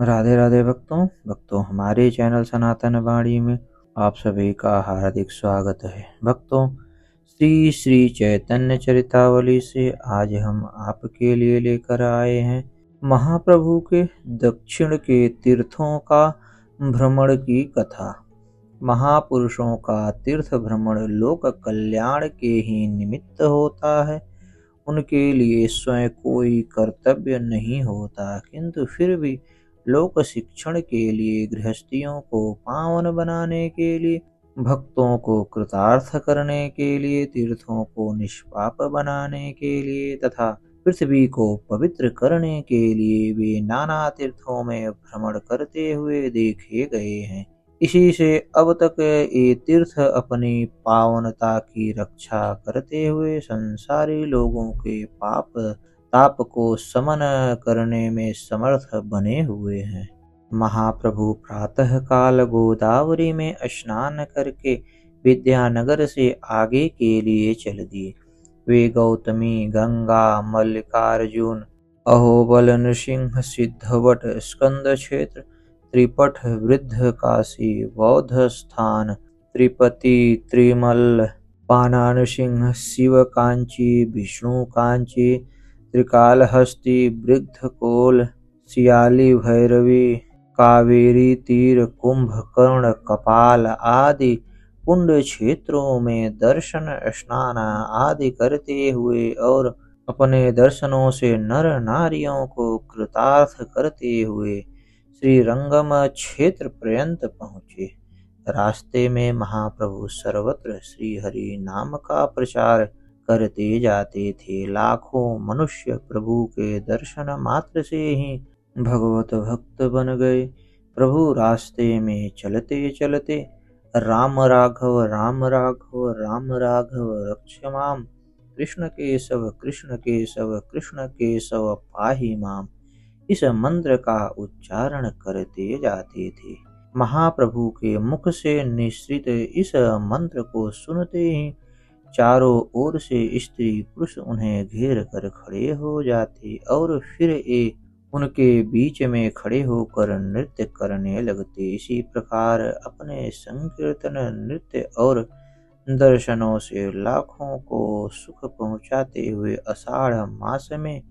राधे राधे भक्तों हमारे चैनल सनातन वाणी में आप सभी का हार्दिक स्वागत है। भक्तों, श्री श्री चैतन्य चरितावली से आज हम आपके लिए लेकर आए हैं महाप्रभु के दक्षिण के तीर्थों का भ्रमण की कथा। महापुरुषों का तीर्थ भ्रमण लोक कल्याण के ही निमित्त होता है। उनके लिए स्वयं कोई कर्तव्य नहीं होता, किंतु फिर भी लोक शिक्षण के लिए, गृहस्थियों को पावन बनाने के लिए, भक्तों को कृतार्थ करने के लिए, तीर्थों को निष्पाप बनाने के लिए तथा पृथ्वी को पवित्र करने के लिए वे नाना तीर्थों में भ्रमण करते हुए देखे गए हैं। इसी से अब तक ये तीर्थ अपनी पावनता की रक्षा करते हुए संसारी लोगों के पाप ताप को समन करने में समर्थ बने हुए हैं। महाप्रभु प्रातः काल गोदावरी में स्नान करके विद्यानगर से आगे के लिए चल दिए। वे गौतमी, गंगा, मल्लिकार्जुन, अहोबल, नृसिंह, सिद्धवट, स्कंद क्षेत्र, त्रिपठ, वृद्ध काशी, बौद्ध स्थान, त्रिपति, त्रिमल, पानानसिंह, शिव कांची, विष्णु कांची, त्रिकालहस्ती, वृद्धकोल, सियाली भैरवी, कावेरी तीर, कुंभकर्ण, कपाल आदि पुण्य क्षेत्रों में दर्शन स्नान आदि करते हुए और अपने दर्शनों से नर नारियों को कृतार्थ करते हुए श्री रंगम क्षेत्र पर्यंत पहुँचे। रास्ते में महाप्रभु सर्वत्र श्री हरि नाम का प्रचार करते जाते थे। लाखों मनुष्य प्रभु के दर्शन मात्र से ही भगवत भक्त बन गए। प्रभु रास्ते में चलते चलते राम राघव राम राघव राम राघव रक्षमाम, कृष्ण केशव कृष्ण केशव कृष्ण केशव पाहि माम, इस मंत्र का उच्चारण करते जाते थे। महाप्रभु के मुख से निश्रित इस मंत्र को सुनते ही चारों ओर से स्त्री पुरुष उन्हें घेर कर खड़े हो जाते और फिर ये उनके बीच में खड़े होकर नृत्य करने लगते। इसी प्रकार अपने संकीर्तन, नृत्य और दर्शनों से लाखों को सुख पहुंचाते हुए आषाढ़ मास में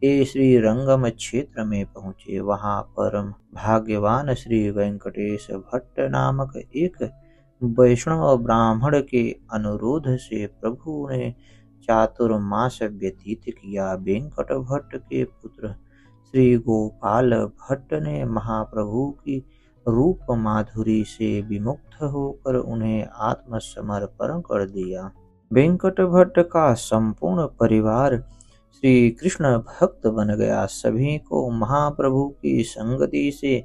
ये श्री रंगम क्षेत्र में पहुँचे। वहाँ परम भाग्यवान श्री वेंकटेश भट्ट नामक एक वैष्णव ब्राह्मण के अनुरोध से प्रभु ने चातुर्मास व्यतीत किया। वेंकट भट्ट के पुत्र श्री गोपाल भट्ट ने महाप्रभु की रूप माधुरी से विमुक्त होकर उन्हें आत्मसमर्पण कर दिया। वेंकट भट्ट का संपूर्ण परिवार श्री कृष्ण भक्त बन गया। सभी को महाप्रभु की संगति से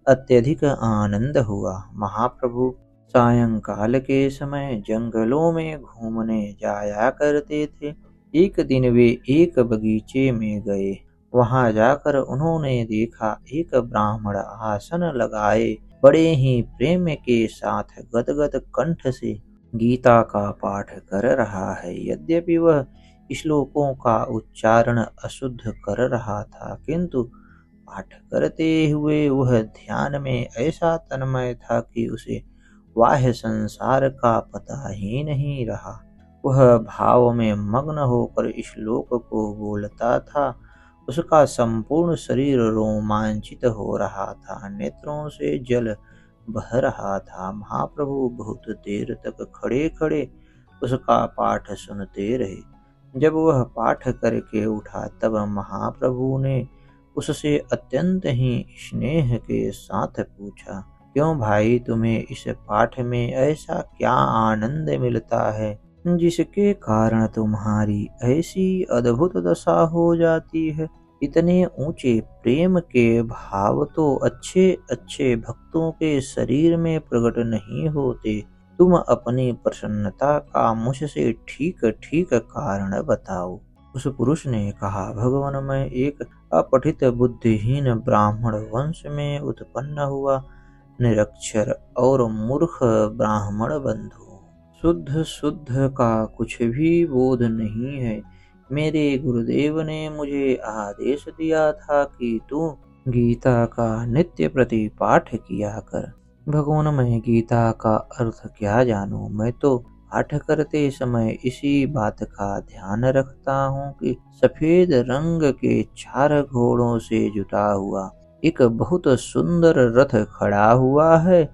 अत्यधिक आनंद हुआ। महाप्रभु सायंकाल के समय जंगलों में घूमने जाया करते थे। एक दिन वे एक बगीचे में गए। वहां जाकर उन्होंने देखा एक ब्राह्मण आसन लगाए बड़े ही प्रेम के साथ गदगद कंठ से गीता का पाठ कर रहा है। यद्यपि वह श्लोकों का उच्चारण अशुद्ध कर रहा था, किंतु पाठ करते हुए वह ध्यान में ऐसा तन्मय था कि उसे बाह्य संसार का पता ही नहीं रहा। वह भाव में मग्न होकर श्लोक को बोलता था। उसका संपूर्ण शरीर रोमांचित हो रहा था, नेत्रों से जल बह रहा था। महाप्रभु बहुत देर तक खड़े खड़े उसका पाठ सुनते रहे। जब वह पाठ करके उठा तब महाप्रभु ने उससे अत्यंत ही स्नेह के साथ पूछा, क्यों भाई, तुम्हें इस पाठ में ऐसा क्या आनंद मिलता है जिसके कारण तुम्हारी ऐसी अद्भुत दशा हो जाती है? इतने ऊंचे प्रेम के भाव तो अच्छे अच्छे भक्तों के शरीर में प्रकट नहीं होते। तुम अपनी प्रसन्नता का मुझसे ठीक ठीक कारण बताओ। उस पुरुष ने कहा, भगवान, मैं एक अपठित बुद्धिहीन ब्राह्मण वंश में उत्पन्न हुआ निरक्षर और मूर्ख ब्राह्मण बंधु। शुद्ध शुद्ध का कुछ भी बोध नहीं है। मेरे गुरुदेव ने मुझे आदेश दिया था कि तू गीता का नित्य प्रति पाठ किया कर। भगवान, मैं गीता का अर्थ क्या जानूं, मैं तो पाठ करते समय इसी बात का ध्यान रखता हूँ कि सफेद रंग के 4 घोड़ों से जुटा हुआ एक बहुत सुंदर रथ खड़ा हुआ है।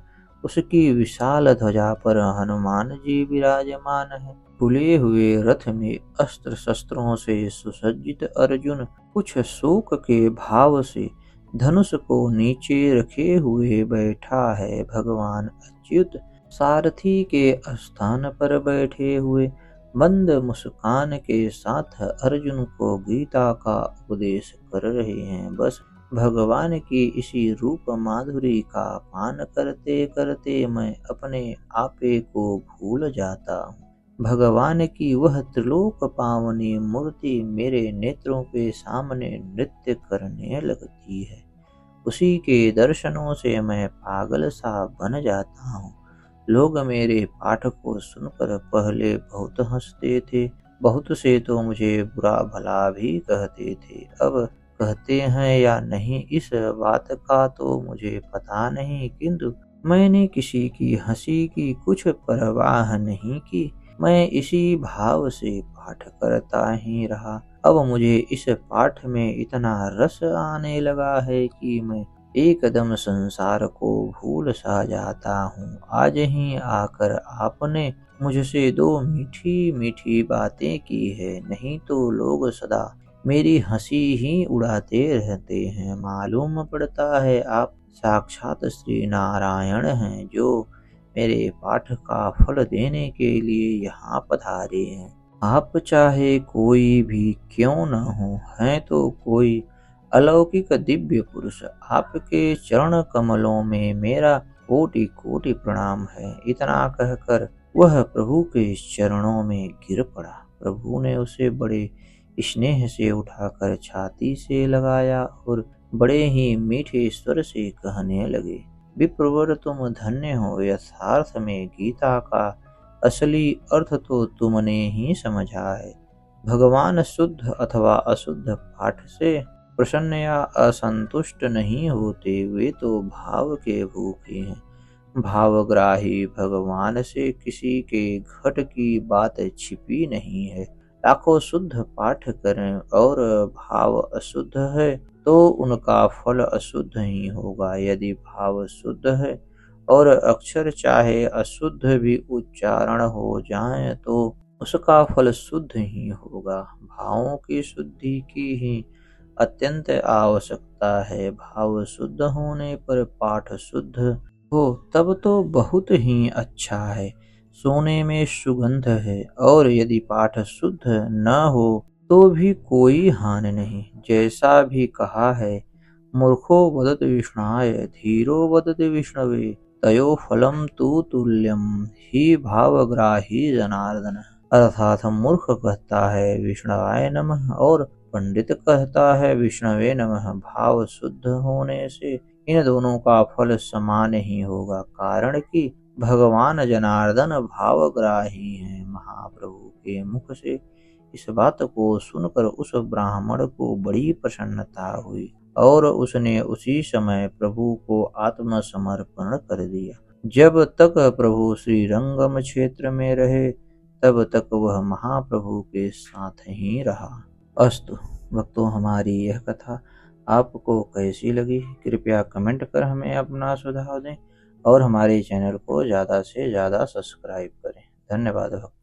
उसकी विशाल ध्वजा पर हनुमान जी विराजमान है। खुले हुए रथ में अस्त्र शस्त्रों से सुसज्जित अर्जुन कुछ शोक के भाव से धनुष को नीचे रखे हुए बैठा है। भगवान अच्युत सारथी के स्थान पर बैठे हुए मंद मुस्कान के साथ अर्जुन को गीता का उपदेश कर रहे हैं। बस भगवान की इसी रूप माधुरी का पान करते करते मैं अपने आपे को भूल जाता हूँ। भगवान की वह त्रिलोक पावनी मूर्ति मेरे नेत्रों के सामने नृत्य करने लगती है। उसी के दर्शनों से मैं पागल सा बन जाता हूँ। लोग मेरे पाठ को सुनकर पहले बहुत हंसते थे, बहुत से तो मुझे बुरा भला भी कहते थे। अब कहते हैं या नहीं इस बात का तो मुझे पता नहीं, किंतु मैंने किसी की हंसी की कुछ परवाह नहीं की। मैं इसी भाव से पाठ करता ही रहा। अब मुझे इस पाठ में इतना रस आने लगा है कि मैं एकदम संसार को भूल सा जाता हूँ। आज ही आकर आपने मुझसे 2 मीठी मीठी बातें की है, नहीं तो लोग सदा मेरी हंसी ही उड़ाते रहते हैं। मालूम पड़ता है आप साक्षात श्री नारायण हैं, जो मेरे पाठ का फल देने के लिए यहाँ पधारे हैं। आप चाहे कोई भी क्यों न हो, हैं तो कोई अलौकिक दिव्य पुरुष। आपके चरण कमलों में मेरा कोटि कोटि प्रणाम है। इतना कहकर वह प्रभु के चरणों में गिर पड़ा। प्रभु ने उसे बड़े स्नेह से उठाकर छाती से लगाया और बड़े ही मीठे स्वर से कहने लगे, विप्रवर तुम धन्य हो। यथार्थ में गीता का असली अर्थ तो तुमने ही समझा है। भगवान शुद्ध अथवा अशुद्ध पाठ से प्रसन्न या असंतुष्ट नहीं होते, वे तो भाव के भूखे हैं। भावग्राही भगवान से किसी के घट की बात छिपी नहीं है। लाखों शुद्ध पाठ करें और भाव अशुद्ध है तो उनका फल अशुद्ध ही होगा। यदि भाव शुद्ध है और अक्षर चाहे अशुद्ध भी उच्चारण हो जाए तो उसका फल शुद्ध ही होगा। भावों की शुद्धि की ही अत्यंत आवश्यकता है। भाव शुद्ध होने पर पाठ शुद्ध हो तब तो बहुत ही अच्छा है। सोने में सुगंध है और यदि पाठ शुद्ध न हो तो भी कोई हानि नहीं। जैसा भी कहा है, मूर्खो वदति विष्णाय धीरो वदति विष्णवे तयो फलम तु तुल्यम ही भावग्राही जनार्दन। अर्थात मूर्ख कहता है विष्णवाय नमः और पंडित कहता है विष्णवे नमः। भाव शुद्ध होने से इन दोनों का फल समान ही होगा, कारण कि भगवान जनार्दन भावग्राही हैं। महाप्रभु के मुख से इस बात को सुनकर उस ब्राह्मण को बड़ी प्रसन्नता हुई और उसने उसी समय प्रभु को आत्मसमर्पण कर दिया। जब तक प्रभु श्री रंगम क्षेत्र में रहे तब तक वह महाप्रभु के साथ ही रहा। अस्तु भक्तों, हमारी यह कथा आपको कैसी लगी कृपया कमेंट कर हमें अपना सुझाव दें और हमारे चैनल को ज़्यादा से ज़्यादा सब्सक्राइब करें। धन्यवाद भक्तों।